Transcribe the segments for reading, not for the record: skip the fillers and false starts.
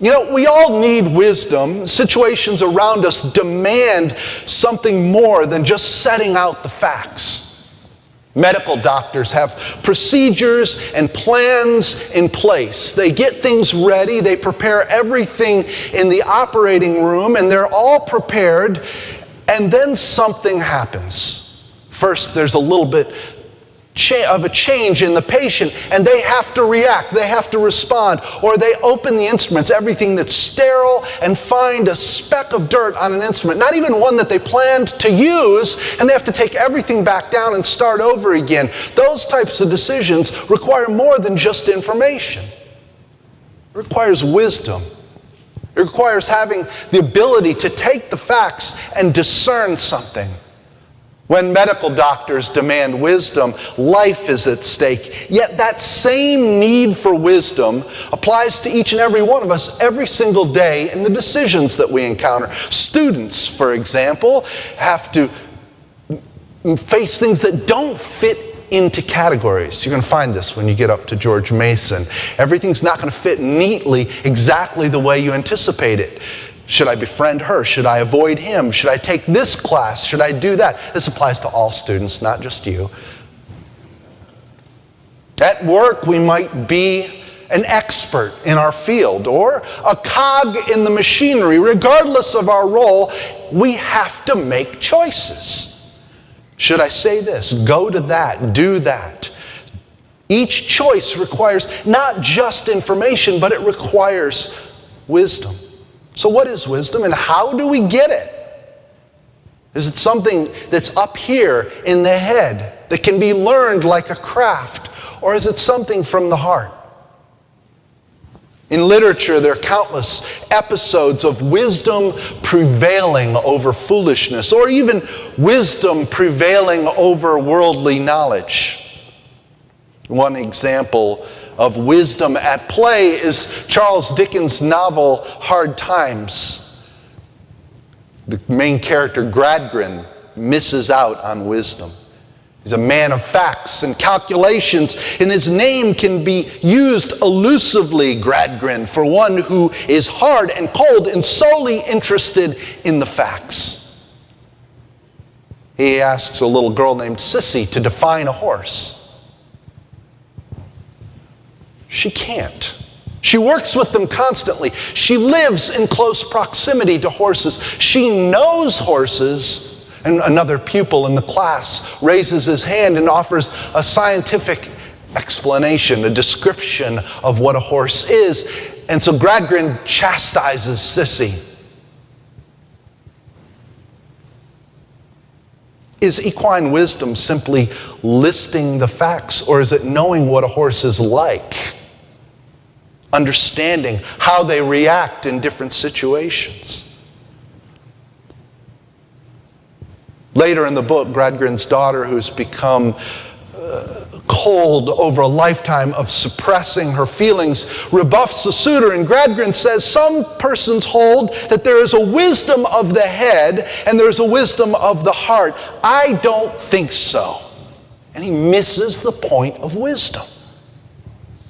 You know, we all need wisdom. Situations around us demand something more than just setting out the facts. Medical doctors have procedures and plans in place. They get things ready. They prepare everything in the operating room, and they're all prepared, and then something happens. First, there's a little bit of a change in the patient, and they have to react, they have to respond, or they open the instruments, everything that's sterile, and find a speck of dirt on an instrument, not even one that they planned to use, and they have to take everything back down and start over again. Those types of decisions require more than just information. It requires wisdom. It requires having the ability to take the facts and discern something. When medical doctors demand wisdom, life is at stake. Yet that same need for wisdom applies to each and every one of us every single day in the decisions that we encounter. Students, for example, have to face things that don't fit into categories. You're going to find this when you get up to George Mason. Everything's not going to fit neatly exactly the way you anticipate it. Should I befriend her? Should I avoid him? Should I take this class? Should I do that? This applies to all students, not just you. At work, we might be an expert in our field or a cog in the machinery. Regardless of our role, we have to make choices. Should I say this? Go to that. Do that. Each choice requires not just information, but it requires wisdom. So what is wisdom, and how do we get it? Is it something that's up here in the head that can be learned like a craft, or is it something from the heart? In literature, there are countless episodes of wisdom prevailing over foolishness, or even wisdom prevailing over worldly knowledge. One example of wisdom at play is Charles Dickens' novel Hard Times. The main character, Gradgrin, misses out on wisdom. He's a man of facts and calculations, and his name can be used elusively, Gradgrin, for one who is hard and cold and solely interested in the facts. He asks a little girl named Sissy to define a horse. She can't. She works with them constantly. She lives in close proximity to horses. She knows horses. And another pupil in the class raises his hand and offers a scientific explanation, a description of what a horse is. And so Gradgrin chastises Sissy. Is equine wisdom simply listing the facts, or is it knowing what a horse is like? Understanding how they react in different situations. Later in the book, Gradgrin's daughter, who's become cold over a lifetime of suppressing her feelings, rebuffs the suitor, and Gradgrin says, some persons hold that there is a wisdom of the head and there is a wisdom of the heart. I don't think so. And he misses the point of wisdom.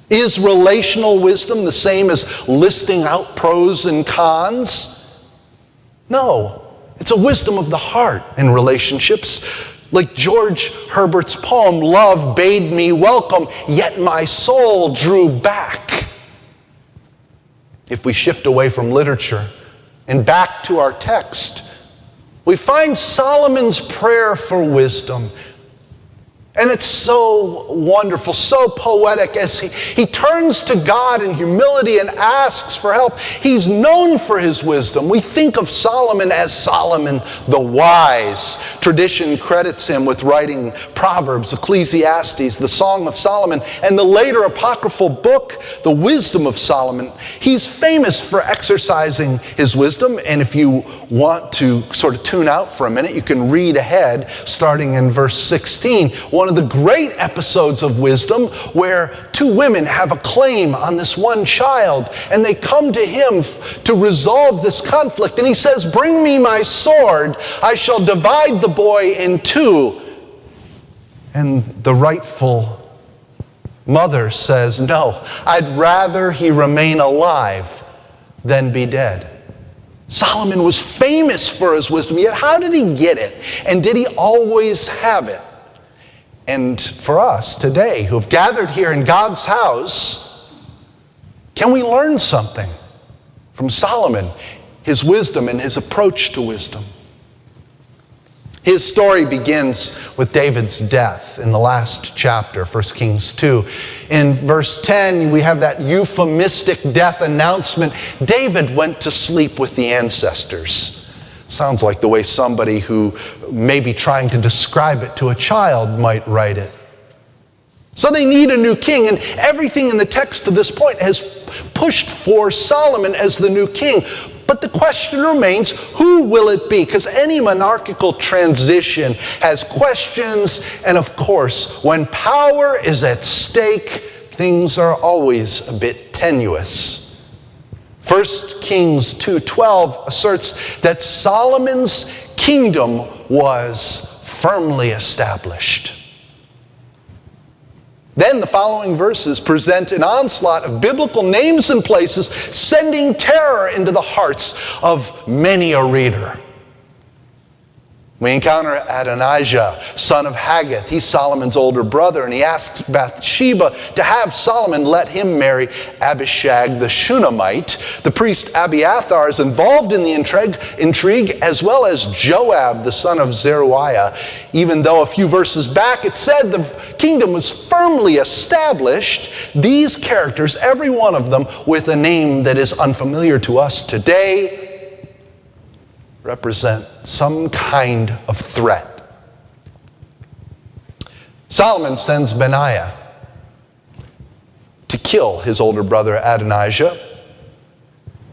Is relational wisdom the same as listing out pros and cons? No. It's a wisdom of the heart in relationships. Like George Herbert's poem, "Love bade me welcome, yet my soul drew back." If we shift away from literature and back to our text, we find Solomon's prayer for wisdom. And it's so wonderful, so poetic as he turns to God in humility and asks for help. He's known for his wisdom. We think of Solomon as Solomon the Wise. Tradition credits him with writing Proverbs, Ecclesiastes, the Song of Solomon, and the later apocryphal book, The Wisdom of Solomon. He's famous for exercising his wisdom, and if you want to sort of tune out for a minute, you can read ahead, starting in verse 16. One of the great episodes of wisdom where two women have a claim on this one child, and they come to him to resolve this conflict. And he says, "Bring me my sword, I shall divide the boy in two." And the rightful mother says, "No, I'd rather he remain alive than be dead. Solomon was famous for his wisdom, yet how did he get it? And did he always have it? And for us today who have gathered here in God's house, can we learn something from Solomon, his wisdom and his approach to wisdom? His story begins with David's death in the last chapter, 1 Kings 2. In verse 10, we have that euphemistic death announcement. David went to sleep with the ancestors. Sounds like the way somebody who may be trying to describe it to a child might write it. So they need a new king, and everything in the text to this point has pushed for Solomon as the new king. But the question remains, who will it be? Because any monarchical transition has questions, and of course, when power is at stake, things are always a bit tenuous. 1 Kings 2:12 asserts that Solomon's kingdom was firmly established. Then the following verses present an onslaught of biblical names and places, sending terror into the hearts of many a reader. We encounter Adonijah, son of Haggith. He's Solomon's older brother, and he asks Bathsheba to have Solomon let him marry Abishag the Shunammite. The priest Abiathar is involved in the intrigue, as well as Joab, the son of Zeruiah. Even though a few verses back it said the kingdom was firmly established, these characters, every one of them with a name that is unfamiliar to us today, represent some kind of threat. Solomon sends Benaiah to kill his older brother Adonijah.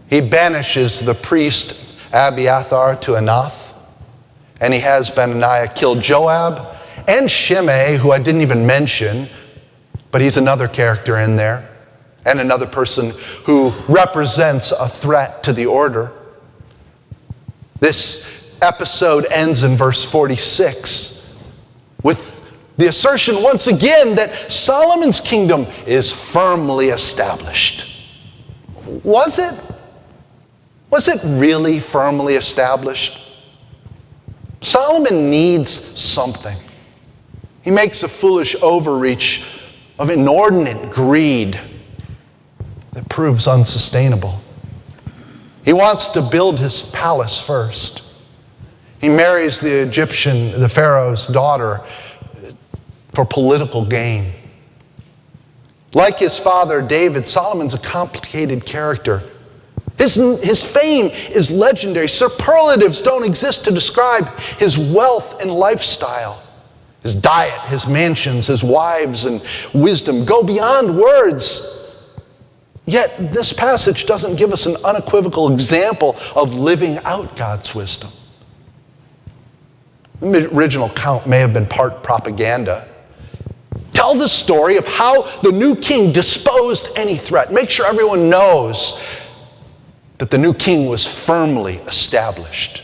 He banishes the priest Abiathar to Anath, and he has Benaiah kill Joab and Shimei, who I didn't even mention, but he's another character in there, and another person who represents a threat to the order. This episode ends in verse 46 with the assertion once again that Solomon's kingdom is firmly established. Was it? Was it really firmly established? Solomon needs something. He makes a foolish overreach of inordinate greed that proves unsustainable. He wants to build his palace first. He marries the Pharaoh's daughter for political gain. Like his father David, Solomon's a complicated character. His fame is legendary. Superlatives don't exist to describe his wealth and lifestyle. His diet, his mansions, his wives, and wisdom go beyond words. Yet this passage doesn't give us an unequivocal example of living out God's wisdom. The original account may have been part propaganda. Tell the story of how the new king disposed any threat. Make sure everyone knows that the new king was firmly established.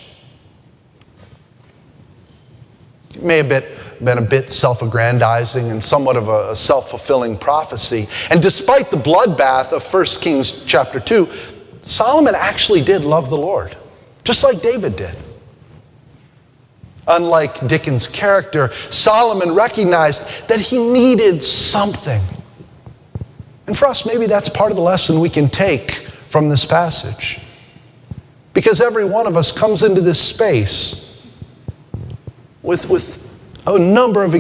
It may have been a bit self-aggrandizing and somewhat of a self-fulfilling prophecy. And despite the bloodbath of 1 Kings chapter 2, Solomon actually did love the Lord, just like David did. Unlike Dickens' character, Solomon recognized that he needed something. And for us, maybe that's part of the lesson we can take from this passage. Because every one of us comes into this space with a number of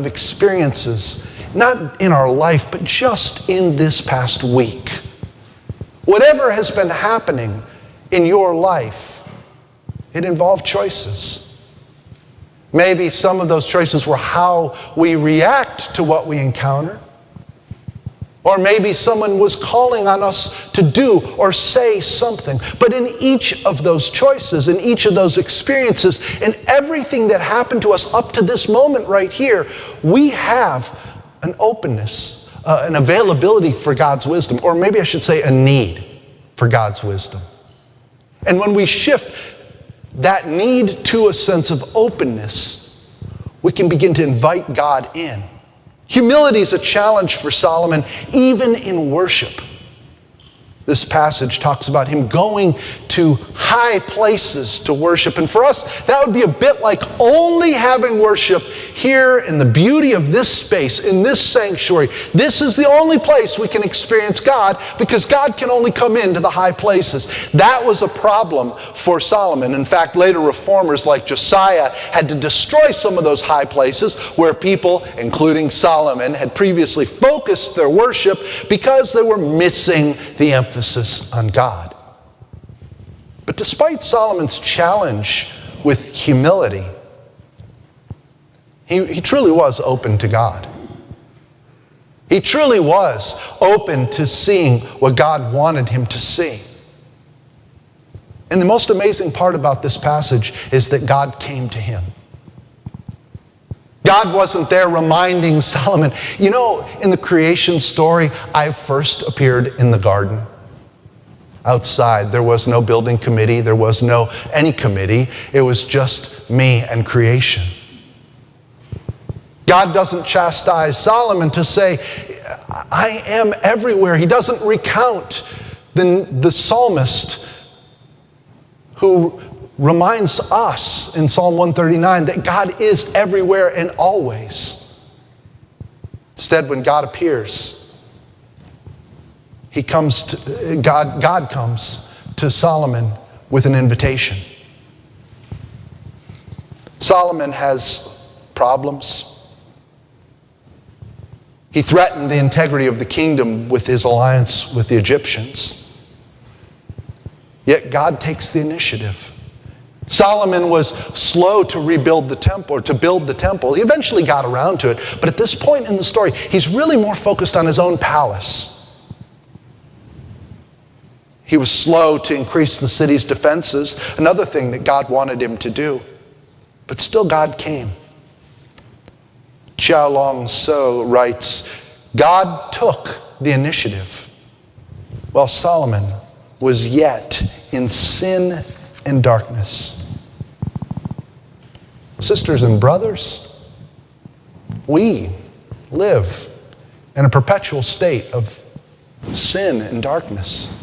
experiences, not in our life, but just in this past week. Whatever has been happening in your life, it involved choices. Maybe some of those choices were how we react to what we encounter. Or maybe someone was calling on us to do or say something. But in each of those choices, in each of those experiences, in everything that happened to us up to this moment right here, we have an openness, an availability for God's wisdom. Or maybe I should say a need for God's wisdom. And when we shift that need to a sense of openness, we can begin to invite God in. Humility is a challenge for Solomon, even in worship. This passage talks about him going to high places to worship. And for us, that would be a bit like only having worship here in the beauty of this space, in this sanctuary. This is the only place we can experience God, because God can only come into the high places. That was a problem for Solomon. In fact, later reformers like Josiah had to destroy some of those high places where people, including Solomon, had previously focused their worship because they were missing the emphasis on God. But despite Solomon's challenge with humility, he truly was open to God. He truly was open to seeing what God wanted him to see. And the most amazing part about this passage is that God came to him. God wasn't there reminding Solomon, you know, in the creation story, I first appeared in the garden. Outside, there was no building committee, there was no any committee. It was just me and creation. God doesn't chastise Solomon to say, I am everywhere. He doesn't recount the psalmist who reminds us in Psalm 139 that God is everywhere and always. Instead, when God appears, God comes to Solomon with an invitation. Solomon has problems. He threatened the integrity of the kingdom with his alliance with the Egyptians. Yet God takes the initiative. Solomon was slow to rebuild the temple, or to build the temple. He eventually got around to it, but at this point in the story, he's really more focused on his own palace. He was slow to increase the city's defenses, another thing that God wanted him to do. But still God came. Chia Long So writes, God took the initiative while Solomon was yet in sin and darkness. Sisters and brothers, we live in a perpetual state of sin and darkness,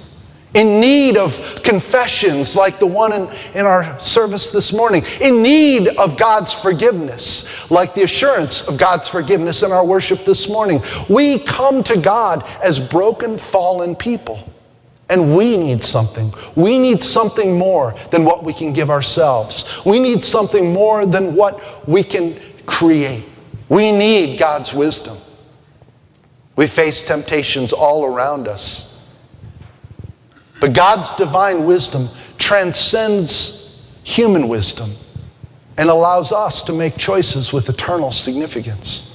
in need of confessions like the one in our service this morning, in need of God's forgiveness, like the assurance of God's forgiveness in our worship this morning. We come to God as broken, fallen people, and we need something. We need something more than what we can give ourselves. We need something more than what we can create. We need God's wisdom. We face temptations all around us. But God's divine wisdom transcends human wisdom and allows us to make choices with eternal significance.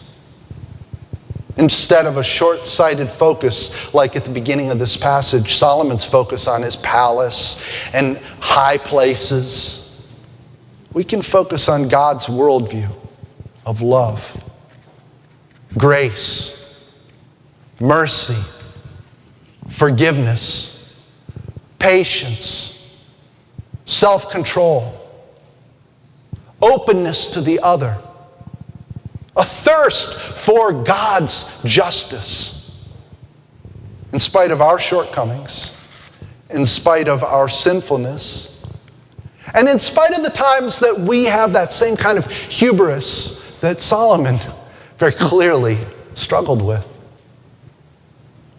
Instead of a short-sighted focus like at the beginning of this passage, Solomon's focus on his palace and high places, we can focus on God's worldview of love, grace, mercy, forgiveness, patience, self-control, openness to the other, a thirst for God's justice. In spite of our shortcomings, in spite of our sinfulness, and in spite of the times that we have that same kind of hubris that Solomon very clearly struggled with.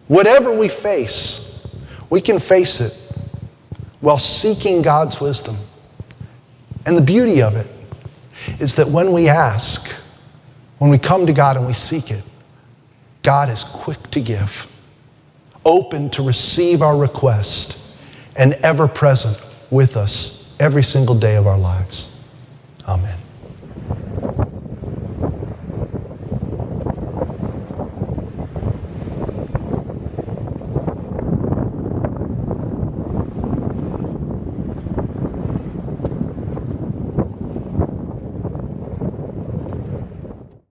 Whatever we face, we can face it while seeking God's wisdom. And the beauty of it is that when we ask, when we come to God and we seek it, God is quick to give, open to receive our request, and ever present with us every single day of our lives. Amen.